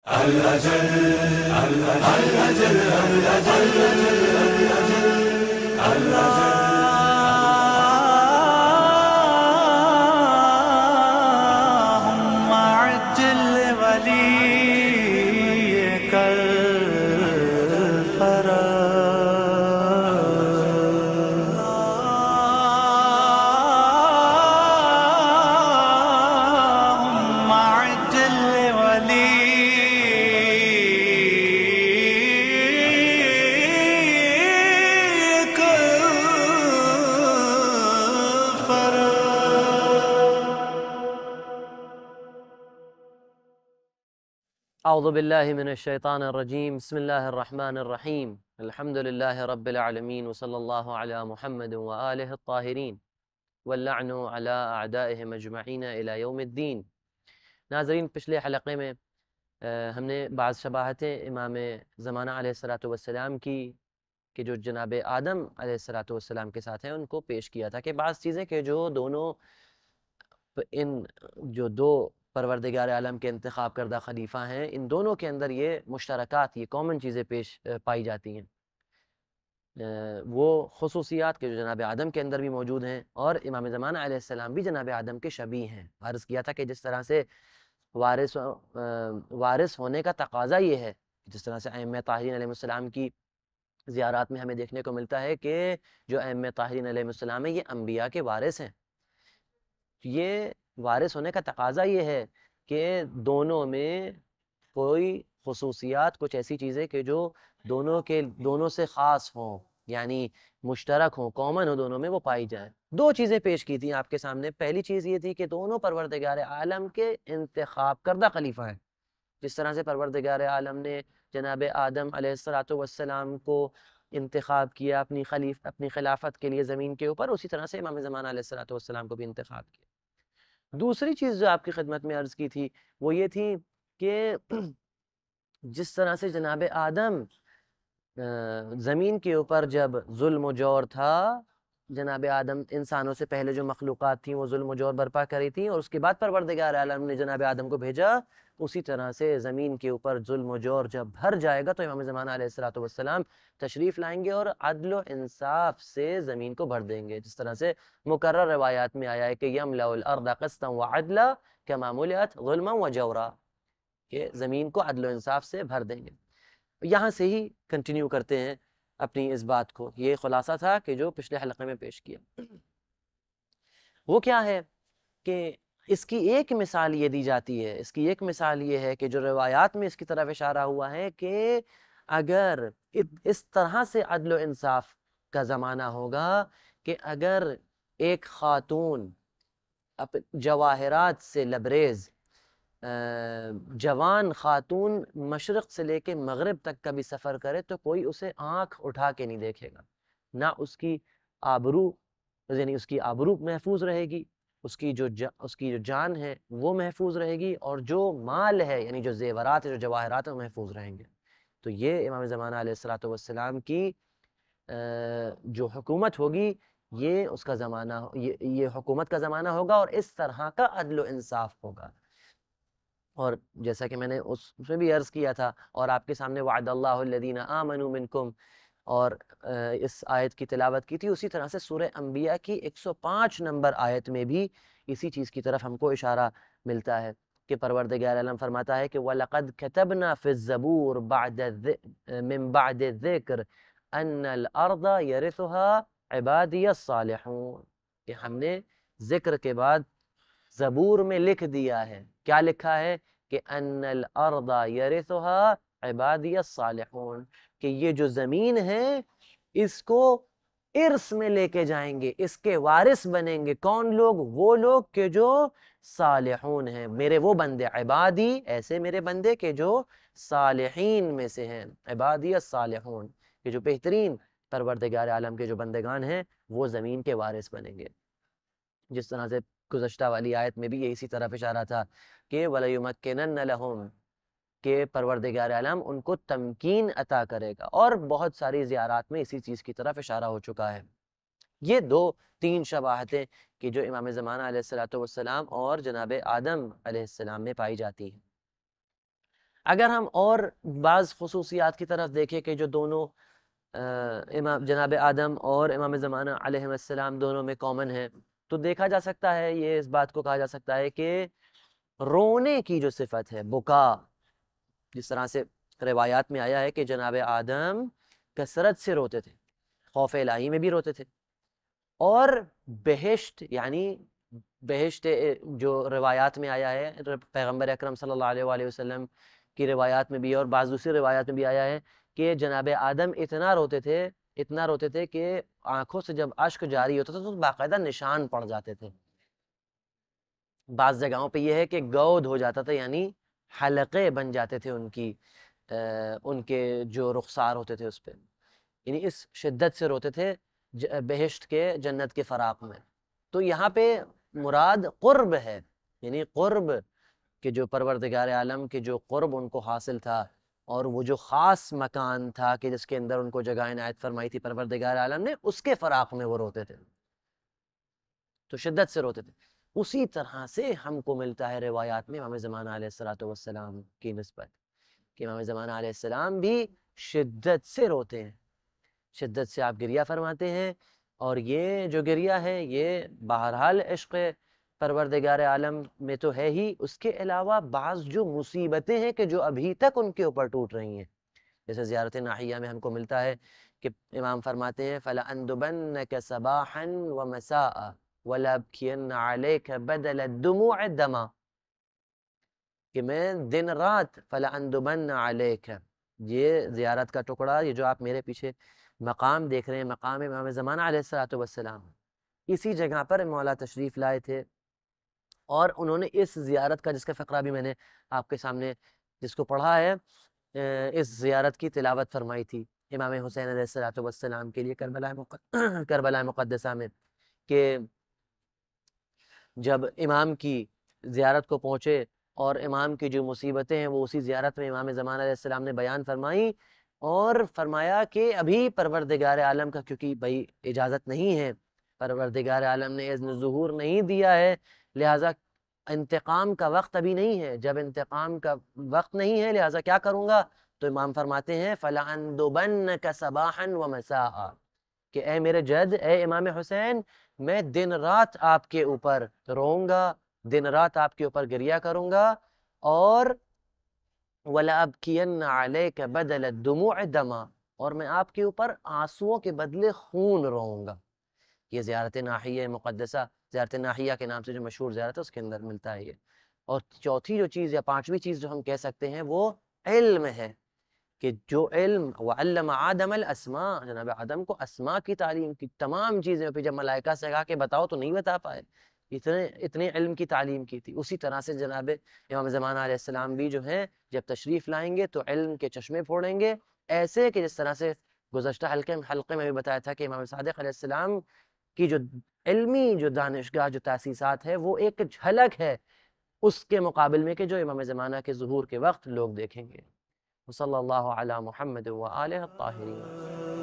اللهم عجل وليك اللهم عجل وليك أعوذ بالله من الشيطان الرجيم بسم الله الرحمن الرحيم الحمد لله رب العالمين وصلى الله على محمد وآله الطاهرين واللعن على أعدائهم أجمعين إلى يوم الدين۔ ناظرین، پچھلے حلقے میں ہم نے بعض شباہتیں امام زمانہ علیہ السلام کی کہ جو جناب آدم علیہ السلام کے ساتھ ہیں ان کو پیش کیا تھا، کہ بعض چیزیں کہ جو دونوں جو دو پروردگار عالم کے انتخاب کردہ خلیفہ ہیں، ان دونوں کے اندر یہ مشترکات، یہ کامن چیزیں پائی جاتی ہیں، وہ خصوصیات کے جو جناب آدم کے اندر بھی موجود ہیں، اور امام زمانہ علیہ السلام بھی جناب آدم کے شبیہ ہیں۔ عرض کیا تھا کہ جس طرح سے وارث ہونے کا تقاضا یہ ہے، جس طرح سے ائمہ طاہرین علیہ السلام کی زیارات میں ہمیں دیکھنے کو ملتا ہے کہ جو ائمہ طاہرین علیہ السلام ہیں یہ انبیاء کے وارث ہیں، یہ وارث ہونے کا تقاضا یہ ہے کہ دونوں میں کوئی خصوصیات، کچھ ایسی چیزیں کہ جو دونوں سے خاص ہوں، یعنی مشترک ہوں، کامن ہو دونوں میں، وہ پائی جائیں۔ دو چیزیں پیش کی تھیں آپ کے سامنے۔ پہلی چیز یہ تھی کہ دونوں پروردگار عالم کے انتخاب کردہ خلیفہ ہیں، جس طرح سے پروردگار عالم نے جناب آدم علیہ السلام کو انتخاب کیا اپنی خلافت کے لیے زمین کے اوپر، اسی طرح سے امام زمانہ علیہ السلام کو بھی انتخاب کیا۔ دوسری چیز جو آپ کی خدمت میں عرض کی تھی وہ یہ تھی کہ جس طرح سے جناب آدم زمین کے اوپر جب ظلم و جور تھا، جناب آدم انسانوں سے پہلے جو مخلوقات تھیں وہ ظلم و جور برپا کری تھیں، اور اس کے بعد پروردگار عالم نے جناب آدم کو بھیجا، اسی طرح سے زمین کے اوپر ظلم و جور جب بھر جائے گا تو امام زمانہ علیہ السلام تشریف لائیں گے اور عدل و انصاف سے زمین کو بھر دیں گے، جس طرح سے مکرر روایات میں آیا ہے کہ یملأ الارض قسطا وعدلا کما ملئت ظلما وجورا، کہ زمین کو عدل و انصاف سے بھر دیں گے۔ یہاں سے ہی کنٹینیو کرتے ہیں اپنی اس بات کو۔ یہ خلاصہ تھا کہ جو پچھلے حلقے میں پیش کیا۔ وہ کیا ہے کہ اس کی ایک مثال یہ دی جاتی ہے، اس کی ایک مثال یہ ہے کہ جو روایات میں اس کی طرف اشارہ ہوا ہے کہ اگر اس طرح سے عدل و انصاف کا زمانہ ہوگا کہ اگر ایک خاتون جواہرات سے لبریز جوان خاتون مشرق سے لے کے مغرب تک کا بھی سفر کرے تو کوئی اسے آنکھ اٹھا کے نہیں دیکھے گا، نہ اس کی آبرو، یعنی اس کی آبرو محفوظ رہے گی، اس کی جو جان ہے وہ محفوظ رہے گی، اور جو مال ہے یعنی جو زیورات ہے، جو جواہرات ہیں وہ محفوظ رہیں گے۔ تو یہ امام زمانہ علیہ السلام کی جو حکومت ہوگی، یہ اس کا زمانہ، یہ حکومت کا زمانہ ہوگا، اور اس طرح کا عدل و انصاف ہوگا۔ اور جیسا کہ میں نے اس میں بھی عرض کیا تھا اور آپ کے سامنے وعد اللہ الذین آمنوا منکم اور اس آیت کی تلاوت کی تھی، اسی طرح سے سورہ انبیاء کی 105 نمبر آیت میں بھی اسی چیز کی طرف ہم کو اشارہ ملتا ہے کہ پروردگار عالم فرماتا ہے کہ وَلَقَدْ كَتَبْنَا فِي الزَّبُورِ مِن بَعْدِ الذِّكْرِ أَنَّ الْأَرْضَ يَرِثُهَا عِبَادِيَ الصَّالِحُونَ، کہ ہم نے ذکر کے بعد زبور میں لکھ دیا ہے۔ کیا لکھا ہے؟ کہ ان الارض يرثها عبادی الصالحون، کہ یہ جو زمین ہے اس کو ارث میں لے کے جائیں گے، اس کے وارث بنیں گے کون لوگ؟ وہ لوگ کہ جو صالحون ہیں، میرے وہ بندے، عبادی ایسے میرے بندے کہ جو صالحین میں سے ہیں، عبادی الصالحون، کہ جو بہترین پروردگار عالم کے جو بندگان ہیں وہ زمین کے وارث بنیں گے۔ جس طرح سے گزشتہ والی آیت میں بھی یہ اسی طرف اشارہ تھا کہ وَلَيُمَكِّنَنَّ لَهُمْ، کہ پروردگار عالم ان کو تمکین عطا کرے گا، اور بہت ساری زیارات میں اسی چیز کی طرف اشارہ ہو چکا ہے۔ یہ دو تین شباہتیں کہ جو امام زمانہ علیہ السلام اور جناب آدم علیہ السلام میں پائی جاتی ہیں۔ اگر ہم اور بعض خصوصیات کی طرف دیکھیں کہ جو دونوں امام جناب آدم اور امام زمانہ علیہ السلام دونوں میں کامن ہے، تو دیکھا جا سکتا ہے، یہ اس بات کو کہا جا سکتا ہے کہ رونے کی جو صفت ہے، بکا، جس طرح سے روایات میں آیا ہے کہ جناب آدم کثرت سے روتے تھے، خوف الہی میں بھی روتے تھے، اور بہشت یعنی بہشت جو روایات میں آیا ہے، پیغمبر اکرم صلی اللہ علیہ وآلہ وسلم کی روایات میں بھی اور بعض دوسری روایات میں بھی آیا ہے کہ جناب آدم اتنا روتے تھے کہ آنکھوں سے جب اشک جاری ہوتا تھا تو باقاعدہ نشان پڑ جاتے تھے. بعض جگہوں پہ یہ ہے کہ گود ہو جاتا تھا، یعنی حلقے بن جاتے تھے ان کے جو رخسار ہوتے تھے اس پہ، یعنی اس شدت سے روتے تھے بہشت کے جنت کے فراق میں. تو یہاں پہ مراد قرب ہے، یعنی قرب کہ جو پروردگار عالم کے جو قرب ان کو حاصل تھا، اور وہ جو خاص مکان تھا کہ جس کے اندر ان کو جگہ عنایت فرمائی تھی پروردگار عالم نے، اس کے فراق میں وہ روتے تھے، تو شدت سے روتے تھے. اسی طرح سے ہم کو ملتا ہے روایات میں امام زمانہ علیہ السلام کی نسبت کہ امام زمانہ علیہ السلام بھی شدت سے روتے ہیں، شدت سے آپ گریہ فرماتے ہیں. اور یہ جو گریہ ہے یہ بہرحال عشق پروردگار عالم میں تو ہے ہی، اس کے علاوہ بعض جو مصیبتیں ہیں کہ جو ابھی تک ان کے اوپر ٹوٹ رہی ہیں، جیسے زیارت ناحیہ میں ہم کو ملتا ہے کہ امام فرماتے ہیں فَلَأَنْدُبَنَّكَ صَبَاحًا وَمَسَاءً وَلَأَبْكِيَنَّ عَلَيْكَ بَدَلَ الدُّمُوعِ دَمًا، کہ میں دن رات فَلَأَنْدُبَنَّ عَلَيْكَ، یہ زیارت کا ٹکڑا، یہ جو آپ میرے پیچھے مقام دیکھ رہے ہیں، مقام امام زمانہ علیہ السلام، اسی جگہ پر مولا تشریف لائے تھے، اور انہوں نے اس زیارت کا، جس کا فقرہ بھی میں نے آپ کے سامنے جس کو پڑھا ہے، اس زیارت کی تلاوت فرمائی تھی امام حسین علیہ السلام کے لیے کربلا مقدسہ میں، کہ جب امام کی زیارت کو پہنچے اور امام کی جو مصیبتیں ہیں وہ اسی زیارت میں امام زمانہ علیہ السلام نے بیان فرمائی، اور فرمایا کہ ابھی پروردگار عالم کا کیونکہ بھائی اجازت نہیں ہے، پروردگار عالم نے اذن ظہور نہیں دیا ہے، لہٰذا انتقام کا وقت ابھی نہیں ہے، جب انتقام کا وقت نہیں ہے لہٰذا کیا کروں گا؟ تو امام فرماتے ہیں فَلَأَنْدُبَنَّكَ صَبَاحًا وَمَسَاءً، کہ اے میرے جد، اے امام حسین، میں دن رات آپ کے اوپر روؤں گا، دن رات آپ کے اوپر گریہ کروں گا، اور وَلَأَبْكِيَنَّ عَلَيْكَ بَدَلَ الدُّمُوعِ دَمًا، اور میں آپ کے اوپر آنسوؤں کے بدلے خون روؤں گا. یہ زیارت ناحیہ مقدسہ، زیارت ناحیہ کے نام سے جو مشہور زیارت ہے اس کے اندر ملتا ہے یہ. اور چوتھی جو چیز یا پانچویں چیز جو ہم کہہ سکتے ہیں وہ علم ہے، کہ جو علم وَعَلَّمَ آدَمَ الْأَسْمَاءَ، جناب آدم کو اسماء کی تعلیم کی، تمام چیزیں، پھر جب ملائکہ سے کہا کہ بتاؤ تو نہیں بتا پائے، اتنے علم کی تعلیم کی تھی. اسی طرح سے جناب امام زمانہ علیہ السلام بھی جو ہیں جب تشریف لائیں گے تو علم کے چشمے پھوڑیں گے، ایسے کہ جس طرح سے گزشتہ حلقے میں بھی بتایا تھا کہ امام صادق علیہ السلام کی جو علمی جو دانشگاہ جو تاسیسات ہے وہ ایک جھلک ہے اس کے مقابل میں کہ جو امام زمانہ کے ظہور کے وقت لوگ دیکھیں گے. صلی اللہ علی محمد و آلہ الطاہرین.